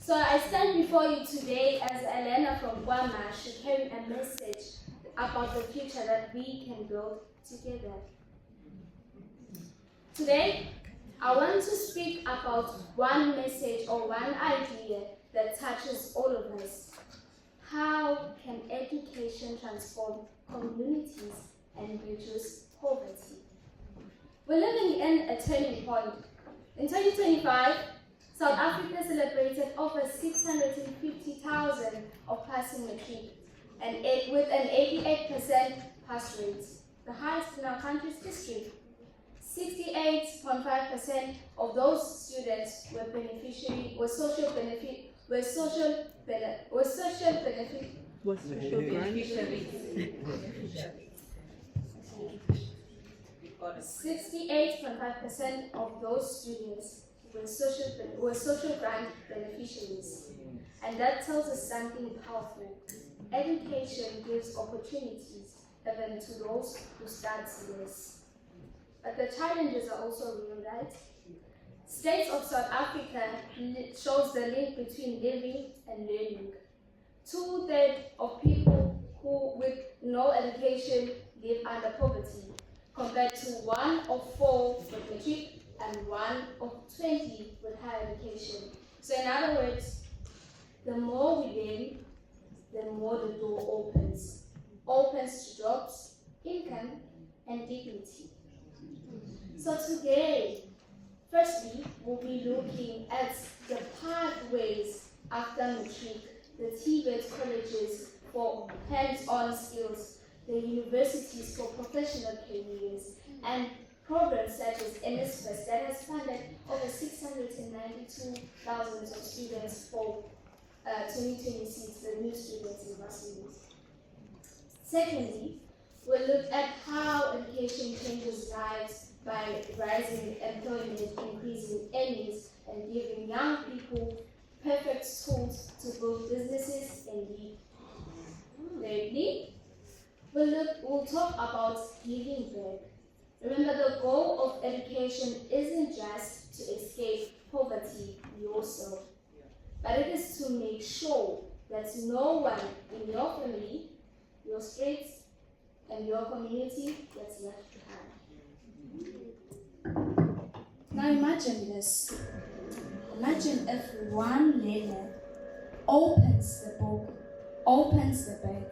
So I stand before you today as Enough KwaMashu, carrying a message about the future that we can build together. Today, I want to speak about one message or one idea that touches all of us. How can education transform communities and reduce poverty? We're living in a turning point. In 2025, South Africa celebrated over 650,000 of passing matric, and with an 88% pass rate, the highest in our country's history. 68.5% of those students were social beneficiaries. 68.5% of those students were social grant beneficiaries. And that tells us something powerful. Education gives opportunities even to those who start less. But the challenges are also real, right? States of South Africa shows the link between living and learning. 2/3 of people who with no education live under poverty, compared to 1 of 4 with matric and 1 of 20 with higher education. So in other words, the more we learn, the more the door opens to jobs, income, and dignity. So today, firstly, we'll be looking at the pathways after matric, the TVET colleges for hands-on skills, the universities for professional careers, and programs such as NSFAS that has funded over 692,000 of students for 2026, the new students in Varsity. Secondly, we'll look at how education changes lives by rising employment, increasing earnings, and giving young people perfect tools to build businesses and lead. Thirdly, we'll talk about giving back. Remember, the goal of education isn't just to escape poverty yourself, but it is to make sure that no one in your family, your streets, and your community gets left behind. Now imagine this. Imagine if one learner opens the book, opens the bag.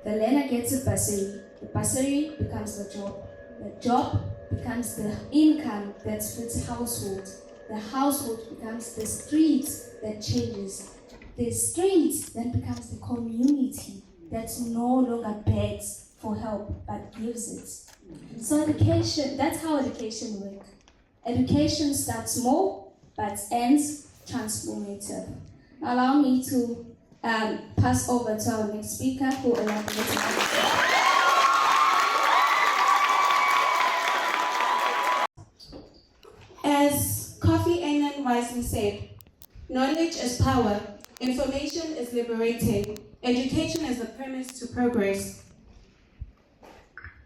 The learner gets a bursary. The bursary becomes the job. The job becomes the income that fits household. The household becomes the street that changes. The street then becomes the community that no longer begs for help but gives it. So education, that's how education works. Education starts small but ends transformative. Allow me to pass over to our next speaker who elaborates on this. As Kofi Annan wisely said, knowledge is power, information is liberating, education is the premise to progress.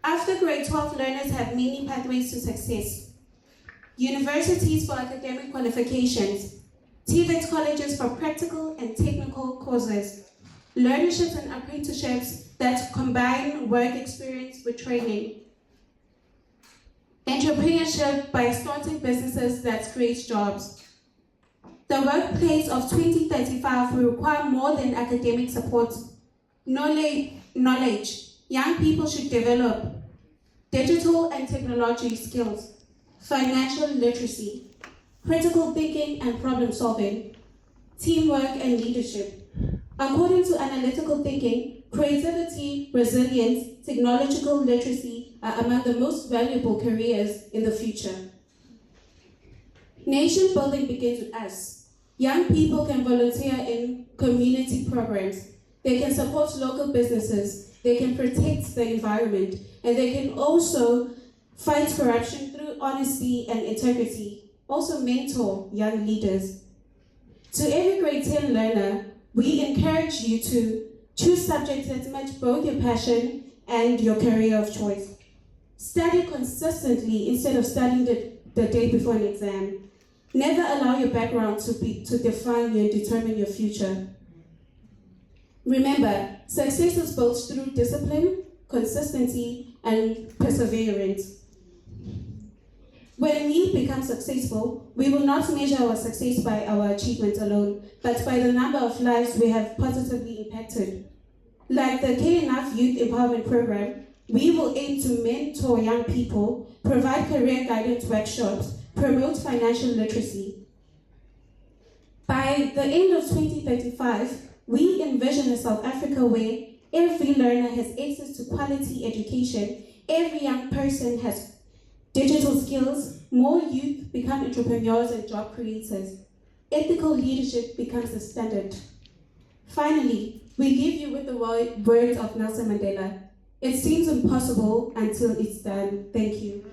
After grade 12, learners have many pathways to success. Universities for academic qualifications, TVET colleges for practical and technical courses, learnerships and apprenticeships that combine work experience with training, entrepreneurship by starting businesses that create jobs. The workplace of 2035 will require more than academic support. Knowledge. Young people should develop digital and technology skills, financial literacy, critical thinking and problem solving, teamwork and leadership. According to analytical thinking, creativity, resilience, technological literacy are among the most valuable careers in the future. Nation building begins with us. Young people can volunteer in community programs. They can support local businesses. They can protect the environment. And they can also fight corruption through honesty and integrity. Also mentor young leaders. To every grade 10 learner, we encourage you to choose subjects that match both your passion and your career of choice. Study consistently instead of studying the day before an exam. Never allow your background to define you and determine your future. Remember, success is built through discipline, consistency, and perseverance. When we become successful, we will not measure our success by our achievements alone, but by the number of lives we have positively impacted. Like the Enough Youth Empowerment Program, we will aim to mentor young people, provide career guidance workshops, promote financial literacy. By the end of 2035, we envision a South Africa where every learner has access to quality education, every young person has digital skills, more youth become entrepreneurs and job creators. Ethical leadership becomes the standard. Finally, we leave you with the words of Nelson Mandela. It seems impossible until it's done. Thank you.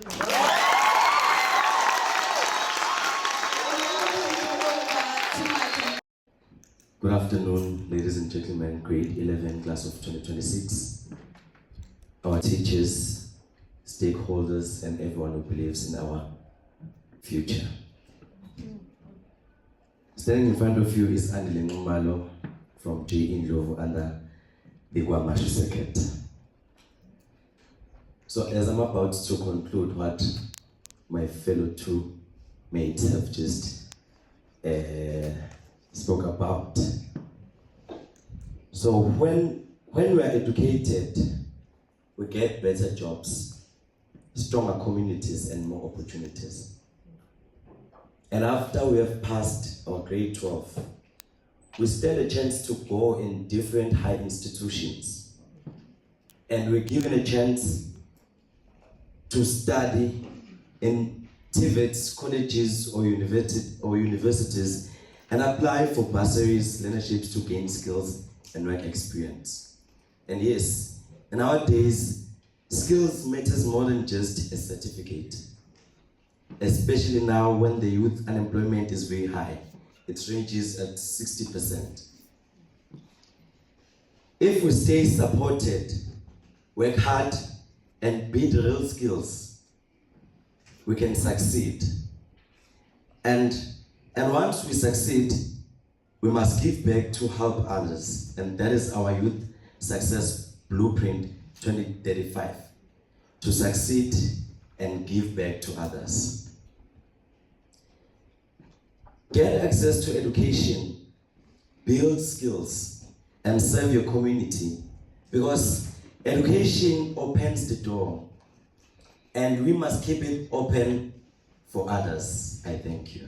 Good afternoon, ladies and gentlemen, grade 11 class of 2026, our teachers, stakeholders, and everyone who believes in our future. Standing in front of you is Andile Ngumalo from J. Indlovu under the KwaMashu circuit. So as I'm about to conclude what my fellow two mates have just spoke about. So when we are educated, we get better jobs, stronger communities, and more opportunities. And after we have passed our grade 12, we stand a chance to go in different high institutions. And we're given a chance to study in TVETs, colleges, or universities, and apply for bursaries, learnerships to gain skills and work experience. And yes, nowadays, skills matters more than just a certificate. Especially now when the youth unemployment is very high. It ranges at 60%. If we stay supported, work hard, and build real skills, we can succeed. And once we succeed, we must give back to help others. And that is our Youth Success Blueprint 2035. To succeed and give back to others. Get access to education, build skills, and serve your community. Because education opens the door, and we must keep it open for others. I thank you.